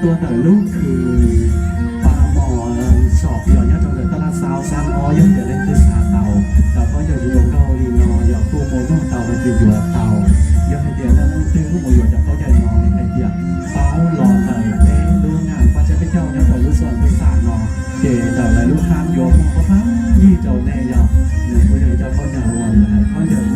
ตัวแต่ลูกคือปลาหมอสอบหย่อนยาจงเดือดตลาดซาวซันอ้อยเดือดเล่นคือสาเตาแต่ก็อย่าอยู่เกาหลีนออย่าคู่โมโนเตามันติดอยู่เตาอย่าให้เดียแล้วต้องซื้อคู่โมอยู่จากเขาใหญ่นอในไทยเดียเป้าหลอนเลยเต้รู้งานว่าจะไปเจ้าเนี่ยแต่รู้ส่วนคือสารนอเจแต่ละลูกค้าโยมเขาพังยี่เจ้าแน่ยอเนี่ยผู้ใหญ่จะเขาหนาวันเขาเดือด